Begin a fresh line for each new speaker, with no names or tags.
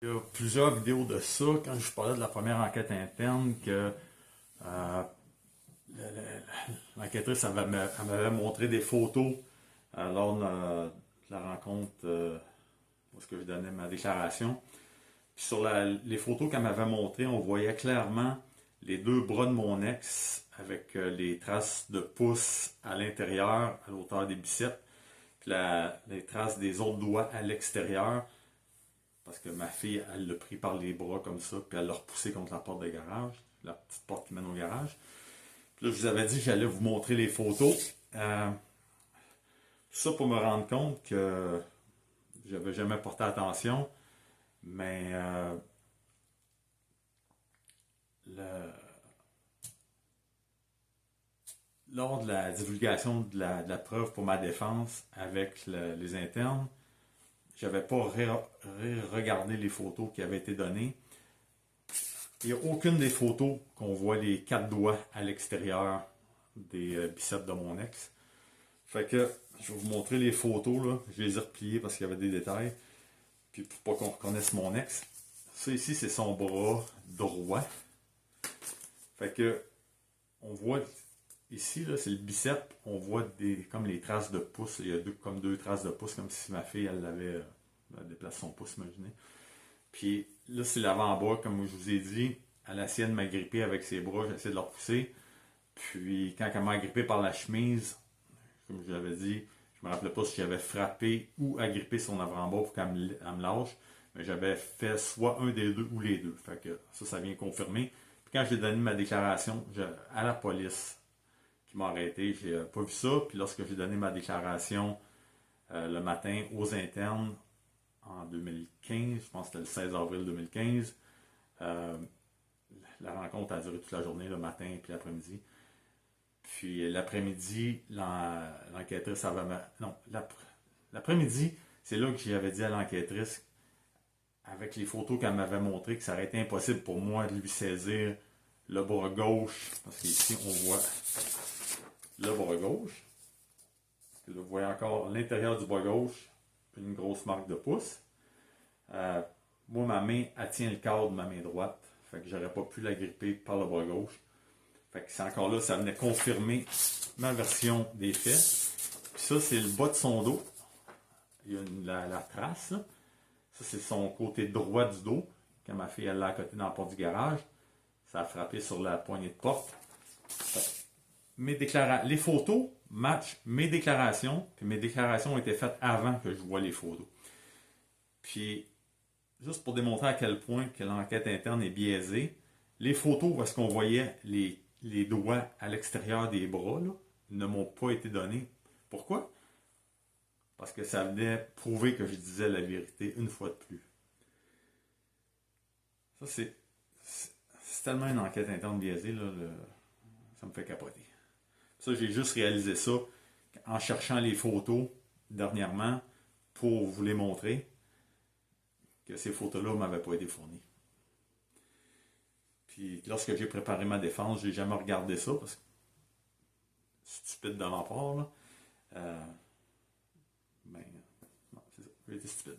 Il y a plusieurs vidéos de ça, quand je parlais de la première enquête interne, que euh, l'enquêtrice elle m'avait montré des photos lors de la rencontre où est-ce que je donnais ma déclaration. Puis sur les photos qu'elle m'avait montrées, on voyait clairement les deux bras de mon ex avec les traces de pouces à l'intérieur, à l'auteur des biceps, puis les traces des autres doigts à l'extérieur. Parce que ma fille, elle l'a pris par les bras comme ça, puis elle l'a repoussé contre la porte de garage, la petite porte qui mène au garage. Puis là, je vous avais dit que j'allais vous montrer les photos. Ça pour me rendre compte que j'avais jamais porté attention, mais le- lors de la divulgation de la preuve pour ma défense avec les internes, j'avais pas regardé les photos qui avaient été données. Il n'y a aucune des photos qu'on voit les quatre doigts à l'extérieur des biceps de mon ex. Fait que je vais vous montrer les photos, là. Je les ai repliées parce qu'il y avait des détails. Puis pour pas qu'on reconnaisse mon ex. Ça ici, c'est son bras droit. Fait que on voit ici, là, c'est le bicep. On voit comme les traces de pouce. Il y a comme deux traces de pouce, comme si ma fille, elle avait déplacé son pouce, imaginez. Puis là, c'est l'avant-bras, comme je vous ai dit. Elle a essayé de m'agripper avec ses bras, j'ai essayé de la repousser. Puis quand elle m'a agrippé par la chemise, comme je l'avais dit, je me rappelais pas si j'avais frappé ou agrippé son avant-bras pour qu'elle me lâche. Mais j'avais fait soit un des deux ou les deux. Fait que ça vient confirmer. Puis quand j'ai donné ma déclaration à la police qui m'a arrêté, j'ai pas vu ça. Puis lorsque j'ai donné ma déclaration le matin aux internes en 2015, je pense que c'était le 16 avril 2015, la rencontre a duré toute la journée, le matin et puis l'après-midi. Puis l'après-midi, l'enquêtrice avait... Non, l'après-midi, c'est là que j'avais dit à l'enquêtrice, avec les photos qu'elle m'avait montrées, que ça aurait été impossible pour moi de lui saisir le bras gauche, parce qu'ici, on voit le bras gauche. Là, vous voyez encore l'intérieur du bras gauche, une grosse marque de pouce. Moi, ma main, elle tient le cadre de ma main droite. Fait que j'aurais pas pu la gripper par le bras gauche. Fait que c'est encore là, ça venait confirmer ma version des faits. Puis ça, c'est le bas de son dos. Il y a la trace, là. Ça, c'est son côté droit du dos. Quand ma fille, elle l'a à côté dans la porte du garage, ça a frappé sur la poignée de porte. Les photos matchent mes déclarations, puis mes déclarations ont été faites avant que je voie les photos. Puis, juste pour démontrer à quel point que l'enquête interne est biaisée, les photos où est-ce qu'on voyait les doigts à l'extérieur des bras là, ne m'ont pas été données. Pourquoi? Parce que ça venait prouver que je disais la vérité une fois de plus. Ça, c'est tellement une enquête interne biaisée, là, ça me fait capoter. Ça, j'ai juste réalisé ça en cherchant les photos dernièrement pour vous les montrer que ces photos-là ne m'avaient pas été fournies. Puis lorsque j'ai préparé ma défense, j'ai jamais regardé ça parce que c'est stupide de ma part. Là. Ben, non, c'est ça. J'ai été stupide.